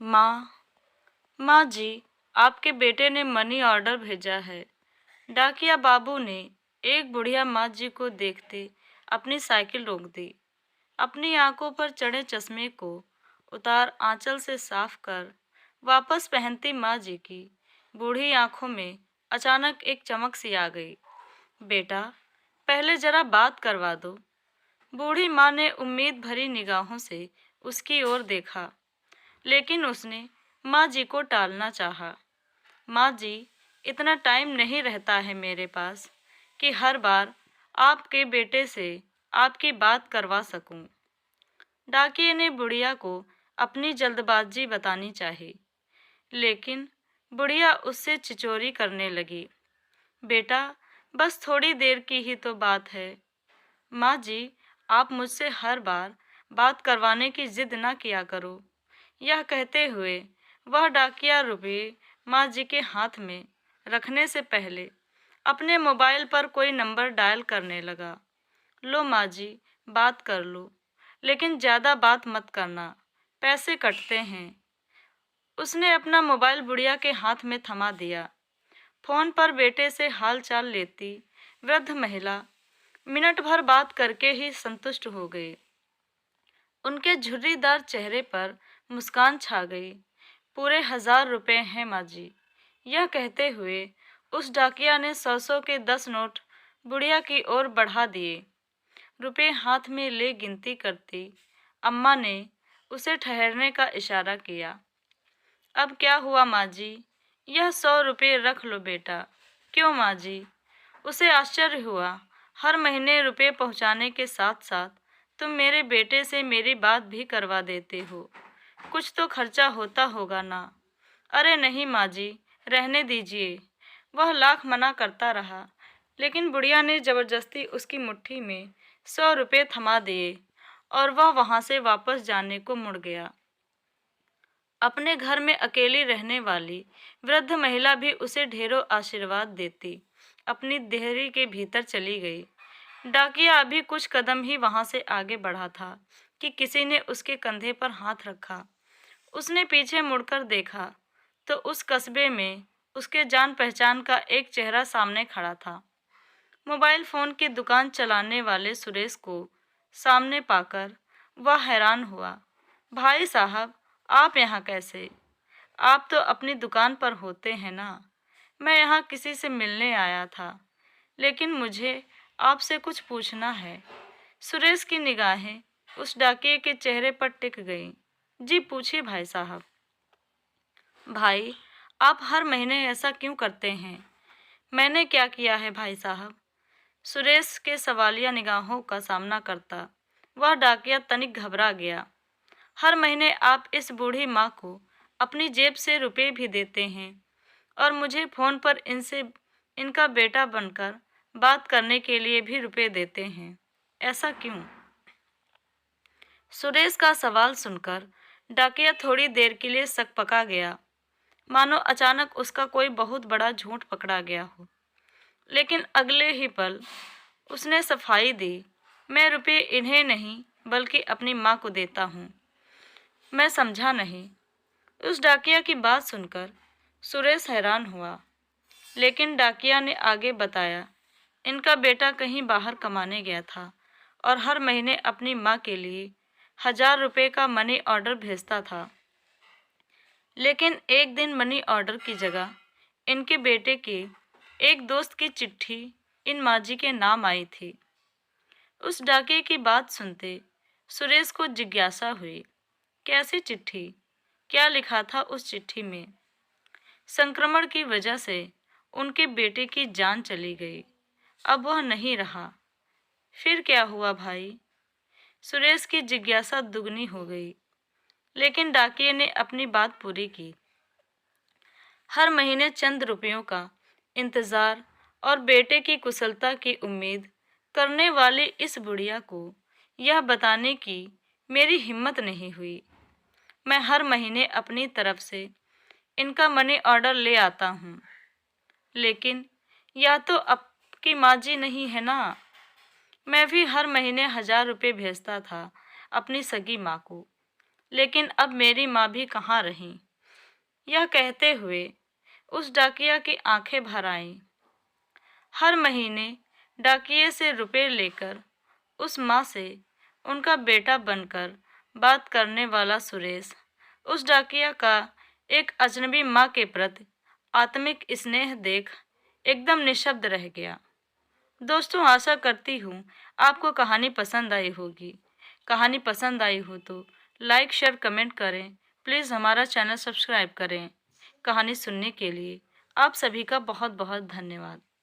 माँ, माँ जी, आपके बेटे ने मनी ऑर्डर भेजा है। डाकिया बाबू ने एक बुढ़िया माँ जी को देखते अपनी साइकिल रोक दी। अपनी आंखों पर चढ़े चश्मे को उतार आंचल से साफ कर वापस पहनती माँ जी की बूढ़ी आंखों में अचानक एक चमक सी आ गई। बेटा, पहले जरा बात करवा दो। बूढ़ी माँ ने उम्मीद भरी निगाहों से उसकी ओर देखा, लेकिन उसने माँ जी को टालना चाहा। माँ जी, इतना टाइम नहीं रहता है मेरे पास कि हर बार आपके बेटे से आपकी बात करवा सकूं। डाकिये ने बुढ़िया को अपनी जल्दबाजी बतानी चाहिए, लेकिन बुढ़िया उससे चिचोरी करने लगी। बेटा, बस थोड़ी देर की ही तो बात है। माँ जी, आप मुझसे हर बार बात करवाने की जिद ना किया करो। यह कहते हुए वह डाकिया रुपये माँ जी के हाथ में रखने से पहले अपने मोबाइल पर कोई नंबर डायल करने लगा। लो माँ जी, बात कर लो, लेकिन ज़्यादा बात मत करना, पैसे कटते हैं। उसने अपना मोबाइल बुढ़िया के हाथ में थमा दिया। फोन पर बेटे से हाल चाल लेती वृद्ध महिला मिनट भर बात करके ही संतुष्ट हो गई। उनके झुर्रीदार चेहरे पर मुस्कान छा गई। पूरे 1000 रुपये हैं माँ जी। यह कहते हुए उस डाकिया ने 100 के 10 नोट बुढ़िया की ओर बढ़ा दिए। रुपये हाथ में ले गिनती करती अम्मा ने उसे ठहरने का इशारा किया। अब क्या हुआ माँ जी? यह 100 रुपये रख लो बेटा। क्यों माँ जी? उसे आश्चर्य हुआ। हर महीने रुपये पहुँचाने के साथ साथ तुम मेरे बेटे से मेरी बात भी करवा देते हो। कुछ तो खर्चा होता होगा ना? अरे नहीं माँ जी, रहने दीजिए। वह लाख मना करता रहा, लेकिन बुढ़िया ने जबरदस्ती उसकी मुट्ठी में 100 रुपये थमा दिए और वह वहाँ से वापस जाने को मुड़ गया। अपने घर में अकेली रहने वाली वृद्ध महिला भी उसे ढेरों आशीर्वाद देती अपनी देहरी के भीतर चली गई। डाकिया अभी कुछ कदम ही वहां से आगे बढ़ा था कि किसी ने उसके कंधे पर हाथ रखा। उसने पीछे मुड़कर देखा तो उस कस्बे में उसके जान पहचान का एक चेहरा सामने खड़ा था। मोबाइल फोन की दुकान चलाने वाले सुरेश को सामने पाकर वह हैरान हुआ। भाई साहब, आप यहाँ कैसे? आप तो अपनी दुकान पर होते हैं ना? मैं यहाँ किसी से मिलने आया था, लेकिन मुझे आपसे कुछ पूछना है। सुरेश की निगाहें उस डाकिये के चेहरे पर टिक गईं। जी पूछिए भाई साहब। भाई, आप हर महीने ऐसा क्यों करते हैं? मैंने क्या किया है भाई साहब? सुरेश के सवालिया निगाहों का सामना करता वह डाकिया तनिक घबरा गया। हर महीने आप इस बूढ़ी माँ को अपनी जेब से रुपए भी देते हैं और मुझे फोन पर इनसे इनका बेटा बनकर बात करने के लिए भी रुपए देते हैं। ऐसा क्यों? सुरेश का सवाल सुनकर डाकिया थोड़ी देर के लिए सकपका गया, मानो अचानक उसका कोई बहुत बड़ा झूठ पकड़ा गया हो। लेकिन अगले ही पल उसने सफाई दी, मैं रुपये इन्हें नहीं बल्कि अपनी माँ को देता हूँ। मैं समझा नहीं। उस डाकिया की बात सुनकर सुरेश हैरान हुआ, लेकिन डाकिया ने आगे बताया, इनका बेटा कहीं बाहर कमाने गया था और हर महीने अपनी माँ के लिए 1000 रुपये का मनी ऑर्डर भेजता था। लेकिन एक दिन मनी ऑर्डर की जगह इनके बेटे के एक दोस्त की चिट्ठी इन माँ जी के नाम आई थी। उस डाकिये की बात सुनते सुरेश को जिज्ञासा हुई, कैसी चिट्ठी? क्या लिखा था उस चिट्ठी में? संक्रमण की वजह से उनके बेटे की जान चली गई, अब वह नहीं रहा। फिर क्या हुआ भाई? सुरेश की जिज्ञासा दुगनी हो गई, लेकिन डाकिये ने अपनी बात पूरी की। हर महीने चंद रुपयों का इंतजार और बेटे की कुशलता की उम्मीद करने वाली इस बुढ़िया को यह बताने की मेरी हिम्मत नहीं हुई। मैं हर महीने अपनी तरफ से इनका मनी ऑर्डर ले आता हूँ, लेकिन यह तो आपकी माँ जी नहीं है ना? मैं भी हर महीने 1000 रुपये भेजता था अपनी सगी माँ को, लेकिन अब मेरी माँ भी कहाँ रहीं। यह कहते हुए उस डाकिया की आंखें भर आईं। हर महीने डाकिये से रुपए लेकर उस माँ से उनका बेटा बनकर बात करने वाला सुरेश उस डाकिया का एक अजनबी माँ के प्रति आत्मिक स्नेह देख एकदम निशब्द रह गया। दोस्तों, आशा करती हूँ आपको कहानी पसंद आई होगी। कहानी पसंद आई हो तो लाइक शेयर कमेंट करें। प्लीज़ हमारा चैनल सब्सक्राइब करें। कहानी सुनने के लिए आप सभी का बहुत बहुत धन्यवाद।